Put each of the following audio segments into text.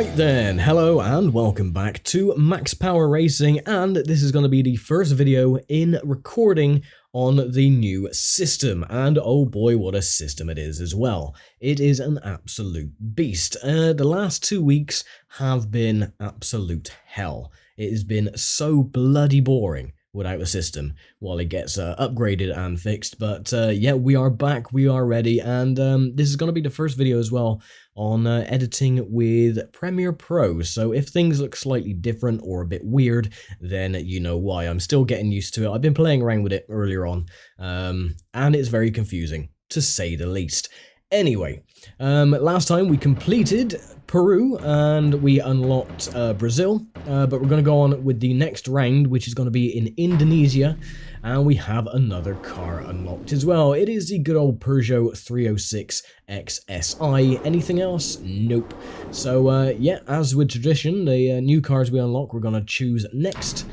Right then, hello and welcome back to Max Power Racing, and this is going to be the first video in recording on the new system, and oh boy what a system it is as well. It is an absolute beast. The last 2 weeks have been absolute hell. It has been so bloody boring without a system while it gets upgraded and fixed, but yeah, we are back, we are ready, and this is going to be the first video as well on editing with Premiere Pro, so if things look slightly different or a bit weird, then you know why. I'm still getting used to it. I've been playing around with it earlier on, and it's very confusing, to say the least. Anyway, last time we completed Peru and we unlocked Brazil, but we're going to go on with the next round, which is going to be in Indonesia, and we have another car unlocked as well. It is the good old Peugeot 306 XSI. Anything else? Nope. So yeah, as with tradition, the new cars we unlock we're going to choose next,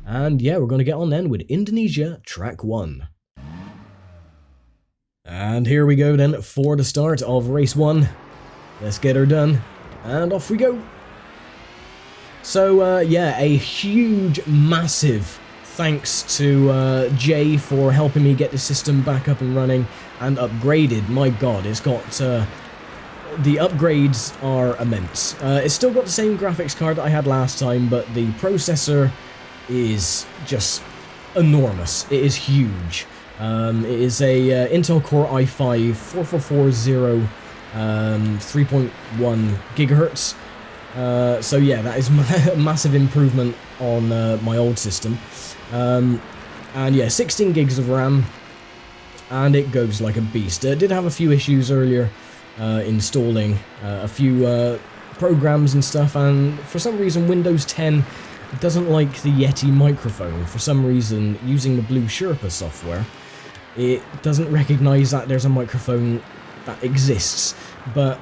and yeah, we're going to get on then with Indonesia Track 1. And here we go then for the start of race 1. Let's get her done, and off we go. So yeah, a huge, massive thanks to Jay for helping me get the system back up and running and upgraded. My god, it's got, the upgrades are immense. It's still got the same graphics card that I had last time, but the processor is just enormous. It is huge. It is a Intel Core i5 4440 3.1 gigahertz. So yeah, that is a massive improvement on my old system. And yeah, 16 gigs of RAM, and it goes like a beast. It did have a few issues earlier installing a few programs and stuff, and for some reason Windows 10 doesn't like the Yeti microphone. For some reason, using the Blue Sherpa software, it doesn't recognize that there's a microphone that exists, but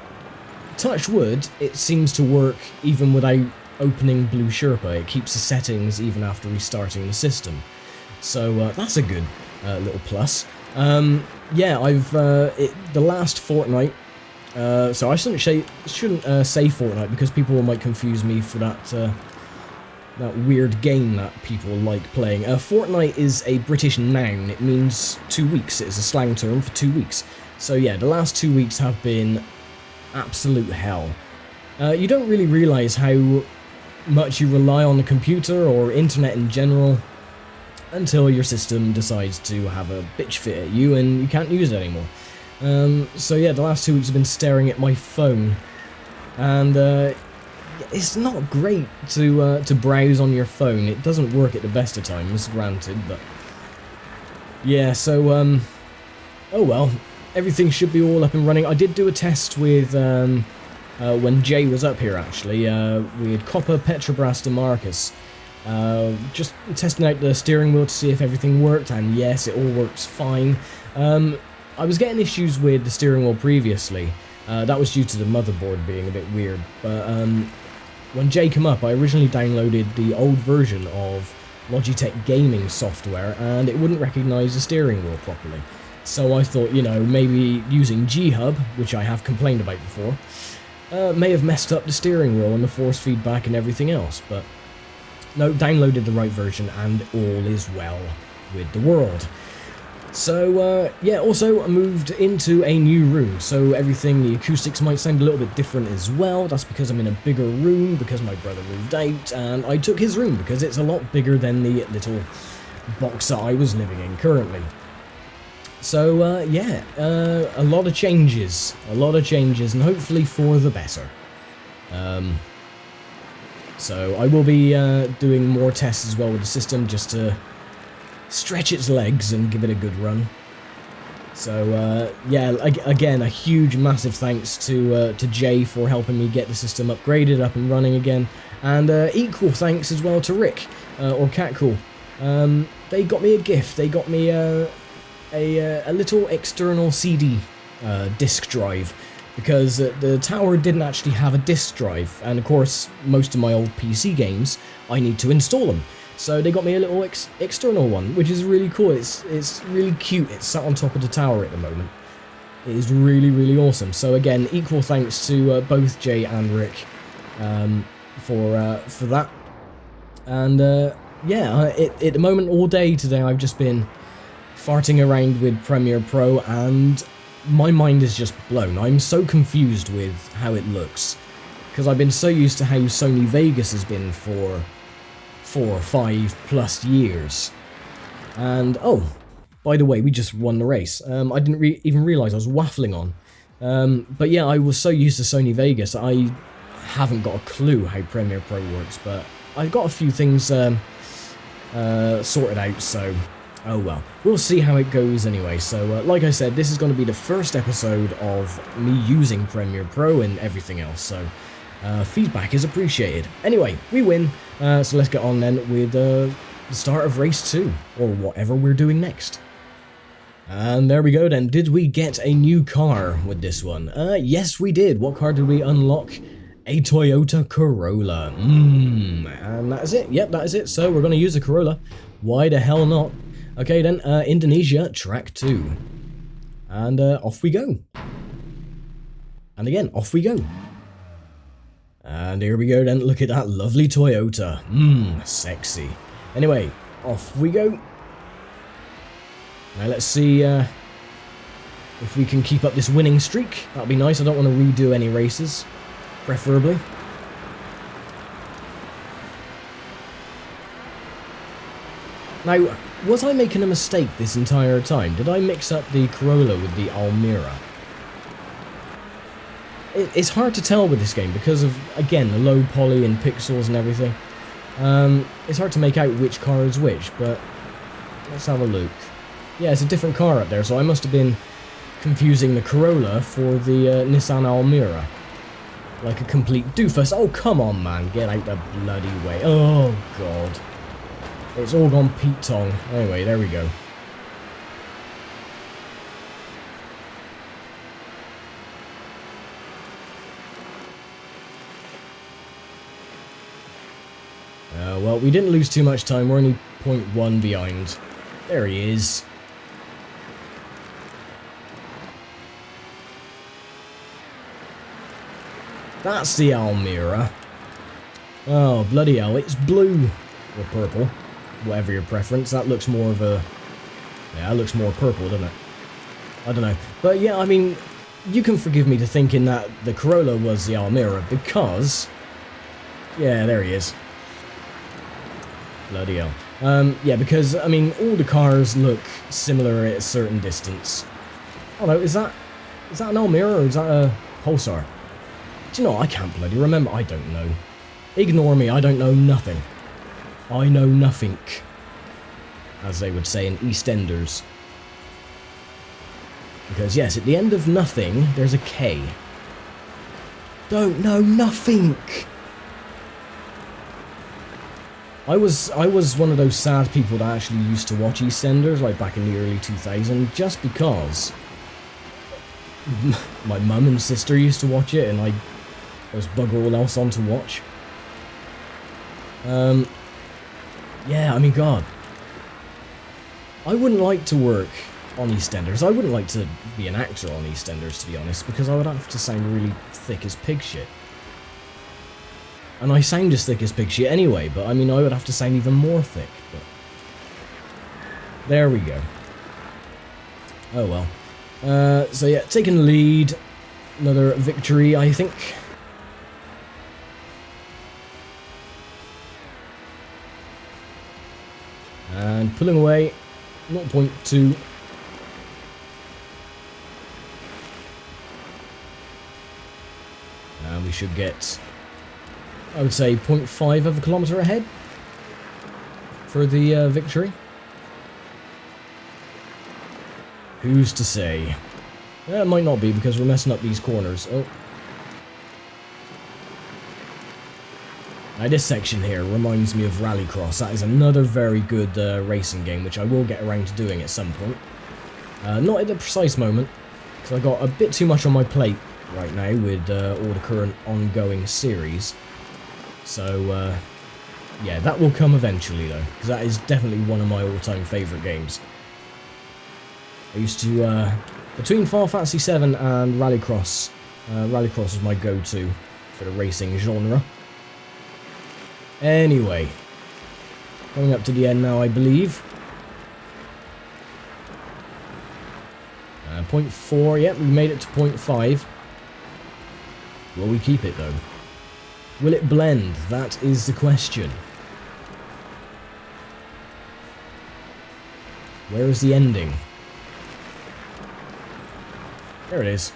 touch wood, it seems to work even without opening Blue Sherpa. It keeps the settings even after restarting the system, so that's a good little plus. Yeah, I've the last fortnight, so I shouldn't say fortnight because people might confuse me for that that weird game that people like playing. Fortnight is a British noun. It means 2 weeks. It is a slang term for 2 weeks. So yeah, the last 2 weeks have been absolute hell. You don't really realise how much you rely on the computer or internet in general until your system decides to have a bitch fit at you and you can't use it anymore. So yeah, the last 2 weeks have been staring at my phone, and it's not great to browse on your phone. It doesn't work at the best of times, granted, but yeah, so oh well, everything should be all up and running. I did do a test with when Jay was up here, actually. We had Copper, Petrobras, Demarcus, just testing out the steering wheel to see if everything worked, and yes, it all works fine. I was getting issues with the steering wheel previously. That was due to the motherboard being a bit weird, but when Jay came up, I originally downloaded the old version of Logitech gaming software, and it wouldn't recognise the steering wheel properly. So I thought, you know, maybe using G-Hub, which I have complained about before, may have messed up the steering wheel and the force feedback and everything else, but no, downloaded the right version and all is well with the world. So yeah, also I moved into a new room, so everything, the acoustics might sound a little bit different as well. That's because I'm in a bigger room, because my brother moved out, and I took his room because it's a lot bigger than the little box that I was living in currently. So yeah, a lot of changes, and hopefully for the better. So I will be doing more tests as well with the system, just to stretch its legs and give it a good run. So yeah, again, a huge, massive thanks to Jay for helping me get the system upgraded, up and running again, and equal thanks as well to Rick, or Catcool. They got me a gift. They got me a little external CD disk drive, because the tower didn't actually have a disk drive, and of course most of my old PC games I need to install them. So they got me a little external one, which is really cool. It's really cute. It's sat on top of the tower at the moment. It is really, really awesome. So again, equal thanks to both Jay and Rick for that. And yeah, at the moment, all day today, I've just been farting around with Premiere Pro, and my mind is just blown. I'm so confused with how it looks, because I've been so used to how Sony Vegas has been for 4 or 5 plus years. And oh, by the way, we just won the race. I didn't even realise I was waffling on. But yeah, I was so used to Sony Vegas, I haven't got a clue how Premiere Pro works, but I've got a few things sorted out, so oh well. We'll see how it goes anyway. So like I said, this is going to be the first episode of me using Premiere Pro and everything else, so feedback is appreciated. Anyway, we win, so let's get on then with the start of race 2, or whatever we're doing next. And there we go then. Did we get a new car with this one? Yes we did. What car did we unlock? A Toyota Corolla. And that is it. Yep, that is it. So we're going to use a Corolla. Why the hell not? Okay then, Indonesia, track 2. And off we go. And again, off we go. And here we go then. Look at that lovely Toyota. Sexy. Anyway, off we go. Now let's see if we can keep up this winning streak. That'll be nice. I don't want to redo any races, preferably. Now, was I making a mistake this entire time? Did I mix up the Corolla with the Almera? It's hard to tell with this game because of, again, the low poly and pixels and everything. It's hard to make out which car is which, but let's have a look. Yeah, it's a different car up there, so I must have been confusing the Corolla for the Nissan Almera. Like a complete doofus. Oh, come on, man. Get out the bloody way. Oh, God. It's all gone Pete Tong. Anyway, there we go. Well, we didn't lose too much time. We're only 0.1 behind. There he is. That's the Almera. Oh, bloody hell. It's blue. Or purple. Whatever your preference. That looks more of a... Yeah, that looks more purple, doesn't it? I don't know. But yeah, I mean, you can forgive me to thinking that the Corolla was the Almera because... Yeah, there he is. Bloody hell. Yeah, because, I mean, all the cars look similar at a certain distance. Oh no, is that an Almera or is that a Pulsar? Do you know, I can't bloody remember. I don't know. Ignore me, I don't know nothing. I know nothing. As they would say in EastEnders. Because yes, at the end of nothing, there's a K. Don't know nothing. I was one of those sad people that actually used to watch EastEnders, like back in the early 2000s, just because my mum and sister used to watch it, and I was bugger all else on to watch. Yeah, I mean, God. I wouldn't like to work on EastEnders. I wouldn't like to be an actor on EastEnders, to be honest, because I would have to sound really thick as pig shit. And I sound as thick as pig shit anyway, but I mean, I would have to sound even more thick. But there we go. Oh well. So yeah, taking the lead. Another victory, I think. And pulling away. 0.2. And we should get, I would say, 0.5 of a kilometre ahead for the victory. Who's to say? It might not be because we're messing up these corners. Oh. Now this section here reminds me of Rallycross. That is another very good racing game, which I will get around to doing at some point. Not at the precise moment, because I got a bit too much on my plate right now with all the current ongoing series. So, yeah, that will come eventually though, because that is definitely one of my all-time favourite games. I used to, between Final Fantasy VII and Rallycross, Rallycross was my go-to for the racing genre. Anyway, coming up to the end now, I believe. Point 4, yep, we made it to point 5. Will we keep it though? Will it blend? That is the question. Where is the ending? There it is.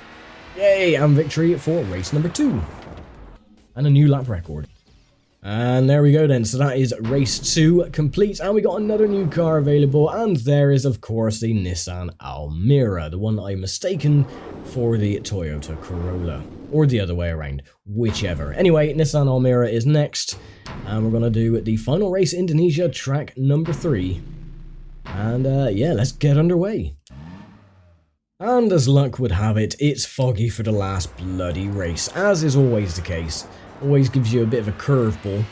Yay, and victory for race number 2. And a new lap record. And there we go then, so that is race 2 complete, and we got another new car available, and there is of course the Nissan Almera, the one I mistaken for the Toyota Corolla, or the other way around, whichever. Anyway, Nissan Almera is next, and we're going to do the final race Indonesia, track number 3. And yeah, let's get underway. And as luck would have it, it's foggy for the last bloody race, as is always the case. Always gives you a bit of a curveball.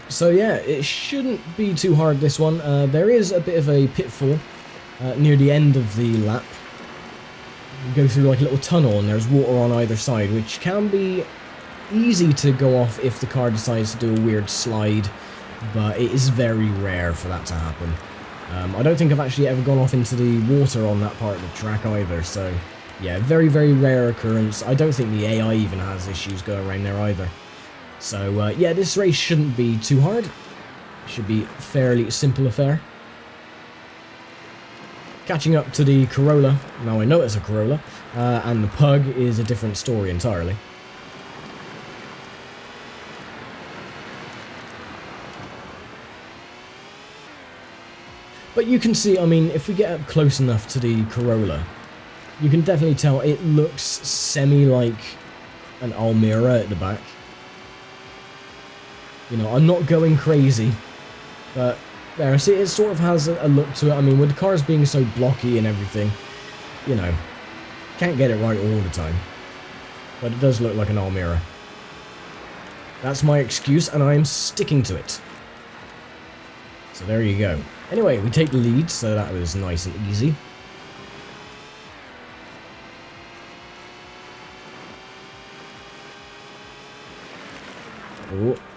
So yeah, it shouldn't be too hard, this one. There is a bit of a pitfall near the end of the lap. You go through like a little tunnel and there's water on either side, which can be easy to go off if the car decides to do a weird slide, but it is very rare for that to happen. I don't think I've actually ever gone off into the water on that part of the track either, so yeah, very, very rare occurrence. I don't think the AI even has issues going around there either. So yeah, this race shouldn't be too hard. It should be a fairly simple affair. Catching up to the Corolla, now I know it's a Corolla, and the Pug is a different story entirely. But you can see, I mean, if we get up close enough to the Corolla, you can definitely tell it looks semi-like an Almera at the back. You know, I'm not going crazy, but there, see, it sort of has a look to it. I mean, with the cars being so blocky and everything, you know, can't get it right all the time. But it does look like an Almera. That's my excuse, and I am sticking to it. So there you go. Anyway, we take the lead, so that was nice and easy.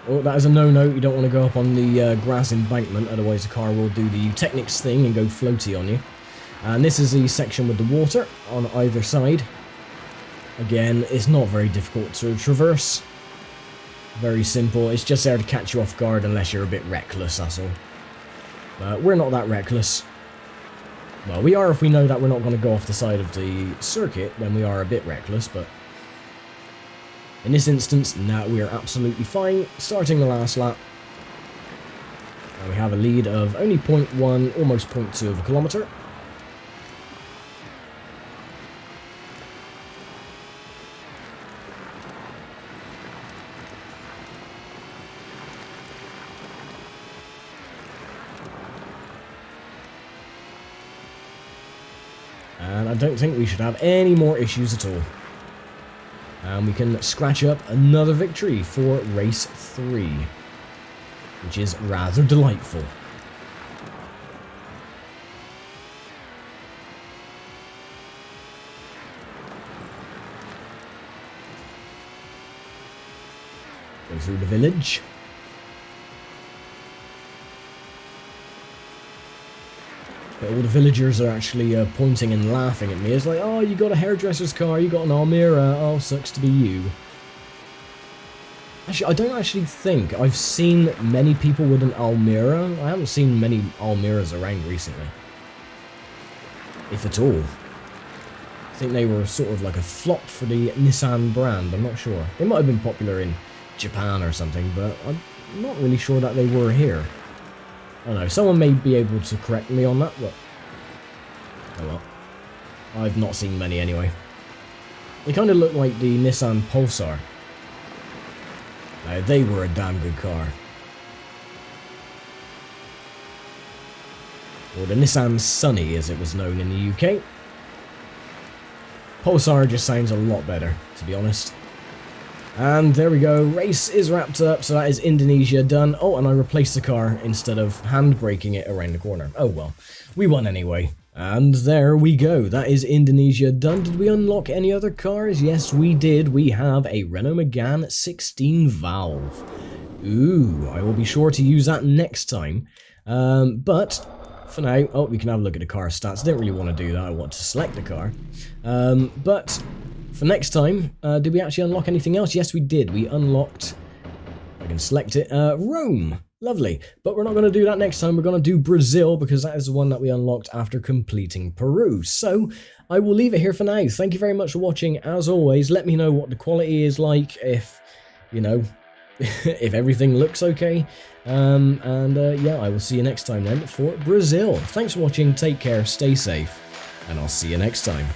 Oh, that is a no-no. You don't want to go up on the grass embankment, otherwise the car will do the Technics thing and go floaty on you. And this is the section with the water on either side. Again, it's not very difficult to traverse. Very simple. It's just there to catch you off guard unless you're a bit reckless, that's all. But we're not that reckless. Well, we are if we know that we're not going to go off the side of the circuit, then we are a bit reckless, but in this instance, now we are absolutely fine. Starting the last lap. And we have a lead of only 0.1, almost 0.2 of a kilometre. And I don't think we should have any more issues at all. And we can scratch up another victory for race 3, which is rather delightful. Go through the village. But all the villagers are actually pointing and laughing at me. It's like, oh, you got a hairdresser's car, you got an Almera, oh, sucks to be you. Actually, I don't actually think I've seen many people with an Almera. I haven't seen many Almeras around recently. If at all. I think they were sort of like a flop for the Nissan brand, I'm not sure. They might have been popular in Japan or something, but I'm not really sure that they were here. I don't know, someone may be able to correct me on that, but oh well. I've not seen many anyway. They kind of look like the Nissan Pulsar. They were a damn good car. Or the Nissan Sunny, as it was known in the UK. Pulsar just sounds a lot better, to be honest. And there we go, race is wrapped up, so that is Indonesia done. Oh, and I replaced the car instead of hand-braking it around the corner. Oh well, we won anyway. And there we go, that is Indonesia done. Did we unlock any other cars? Yes, we did. We have a Renault Megane 16 valve. Ooh, I will be sure to use that next time. But for now, oh, we can have a look at the car stats. I didn't really want to do that, I want to select the car. But for next time, did we actually unlock anything else? Yes, we did. We unlocked, I can select it, Rome. Lovely. But we're not going to do that next time. We're going to do Brazil, because that is the one that we unlocked after completing Peru. So I will leave it here for now. Thank you very much for watching. As always, let me know what the quality is like, if, you know, if everything looks okay. Yeah, I will see you next time then for Brazil. Thanks for watching, take care, stay safe, and I'll see you next time.